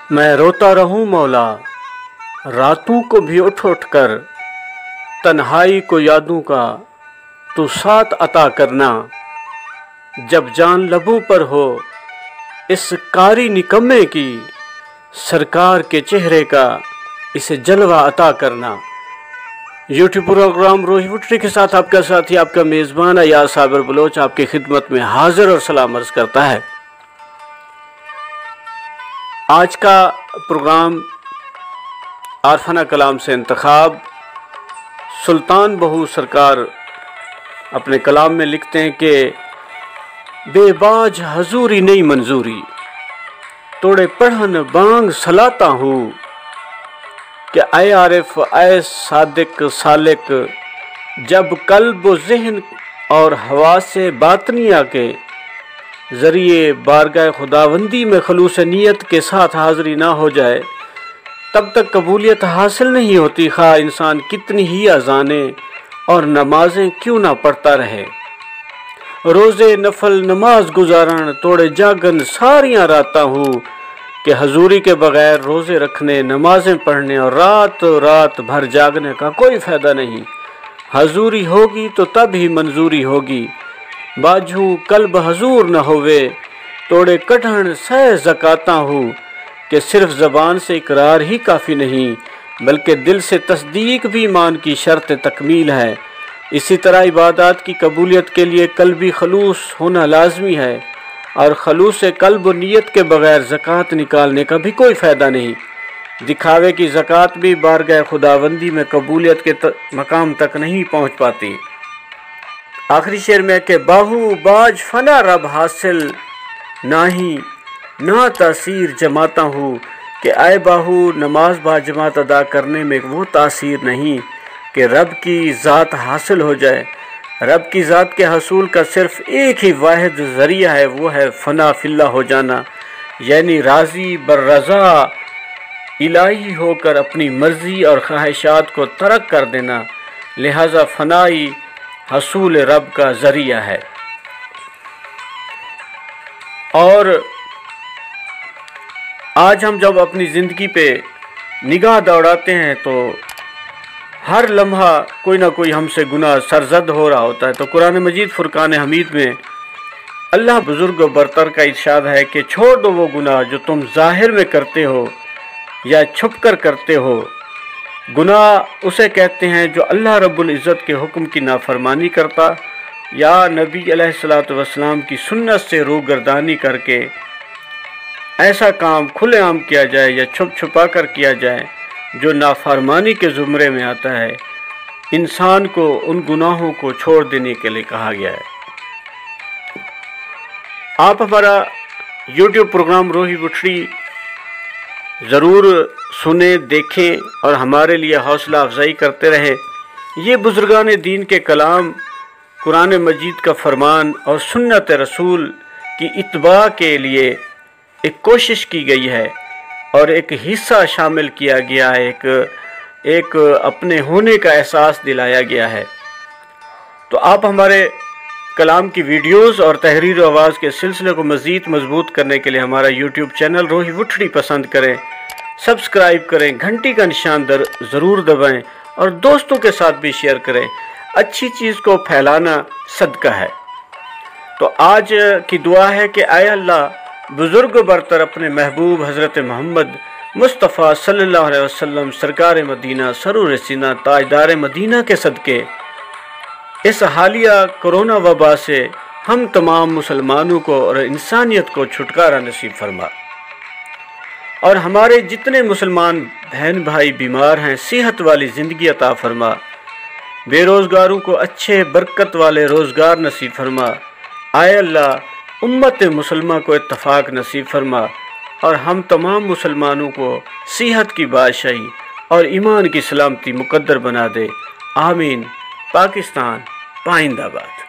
मैं रोता रहूं मौला, रातों को भी उठ उठ कर, तन्हाई को यादों का तू साथ अता करना। जब जान लबों पर हो इस कारी निकम्मे की, सरकार के चेहरे का इसे जलवा अता करना। यूट्यूब प्रोग्राम रोही वुटरी के साथ आपका साथी, आपका मेज़बान अयाज साबिर बलोच आपकी खिदमत में हाजिर और सलाम अर्ज़ करता है। आज का प्रोग्राम आरफाना कलाम से इंतखाब। सुल्तान बहू सरकार अपने कलाम में लिखते हैं कि बेबाज हजूरी नहीं मंजूरी, तोड़े पढ़न बांग सलाता हूँ कि आए आरिफ आए सादिक सालिक, जब कल्ब व ज़हन और हवा से बातनिया के ज़रिए बारगाह खुदावंदी में खलूस नीयत के साथ हाज़री ना हो जाए, तब तक कबूलियत हासिल नहीं होती, खा इंसान कितनी ही अज़ाने और नमाजें क्यों ना पढ़ता रहे। रोज़े नफल नमाज गुजारन, तोड़े जागन सारियां राता हूँ कि हजूरी के बगैर रोज़े रखने, नमाजें पढ़ने और रात भर जागने का कोई फ़ायदा नहीं। हजूरी होगी तो तब ही मंजूरी होगी। बाजू कल्ब हजूर न होवे, तोड़े कढ़न सह ज़काता हूँ कि सिर्फ ज़बान से इकरार ही काफ़ी नहीं, बल्कि दिल से तस्दीक भी ईमान की शर्त तकमील है। इसी तरह इबादत की कबूलियत के लिए कल्बी खलूस होना लाजमी है, और खलूस कल्ब और नीयत के बगैर ज़कात निकालने का भी कोई फ़ायदा नहीं। दिखावे की ज़कात भी बारगाह खुदावंदी में कबूलियत के मकाम तक नहीं पहुँच पाती। आखिरी शेर में कि बाहू बाज फना रब हासिल नाही, ना तासीर जमाता हूँ कि आए बाहू नमाज बा जमात अदा करने में वो तासीर नहीं कि रब की ज़ात हासिल हो जाए। रब की ज़ात के हसूल का सिर्फ एक ही वाहिद ज़रिया है, वो है फ़ना फिल्ला हो जाना, यानी राज़ी बर्रज़ा इलाही होकर अपनी मर्ज़ी और ख्वाहिशात को तर्क कर देना। लिहाजा फ़नाई हसूल रब का ज़रिया है। और आज हम जब अपनी ज़िंदगी पे निगाह दौड़ाते हैं तो हर लम्हा कोई ना कोई हमसे गुनाह सरजद हो रहा होता है। तो कुरान मजीद फुरकान हमीद में अल्लाह बुज़ुर्ग व बरतर का इरशाद है कि छोड़ दो वो गुनाह जो तुम ज़ाहिर में करते हो या छुप कर करते हो। गुनाह उसे कहते हैं जो अल्लाह रब्बुल इज़्ज़त के हुक्म की नाफरमानी करता या नबी अलैहिस्सलातु वस्सलाम की सुन्नत से रूगर्दानी करके ऐसा काम खुलेआम किया जाए या छुप छुपा कर किया जाए जो नाफरमानी के ज़ुमरे में आता है। इंसान को उन गुनाहों को छोड़ देने के लिए कहा गया है। आप हमारा यूट्यूब प्रोग्राम रोही वुटरी ज़रूर सुने, देखें और हमारे लिए हौसला अफजाई करते रहें। ये बुज़ुर्गान दीन के कलाम, कुरान मजीद का फरमान और सुन्नत रसूल की इत्बा के लिए एक कोशिश की गई है और एक हिस्सा शामिल किया गया है, एक अपने होने का एहसास दिलाया गया है। तो आप हमारे कलाम की वीडियोस और तहरीर आवाज़ के सिलसिले को मज़ीद मजबूत करने के लिए हमारा यूट्यूब चैनल रोही वुटरी पसंद करें, सब्सक्राइब करें, घंटी का निशान ज़रूर दबाएं और दोस्तों के साथ भी शेयर करें। अच्छी चीज़ को फैलाना सदका है। तो आज की दुआ है कि आए अल्लाह बुज़ुर्ग बरतर अपने महबूब हज़रत मोहम्मद मुस्तफ़ा सल्लल्लाहु अलैहि वसल्लम सरकार मदीना सरूर सीना ताजदार मदीना के सदक़े इस हालिया कोरोना वबा से हम तमाम मुसलमानों को और इंसानियत को छुटकारा नसीब फरमा, और हमारे जितने मुसलमान बहन भाई बीमार हैं सेहत वाली ज़िंदगी अता फरमा, बेरोज़गारों को अच्छे बरकत वाले रोज़गार नसीब फरमा। आए अल्लाह उम्मत मुसलमा को इत्तफाक नसीब फरमा और हम तमाम मुसलमानों को सेहत की बादशाही और ईमान की सलामती मुकद्दर बना दे। आमीन। पाकिस्तान पाइंदाबाद।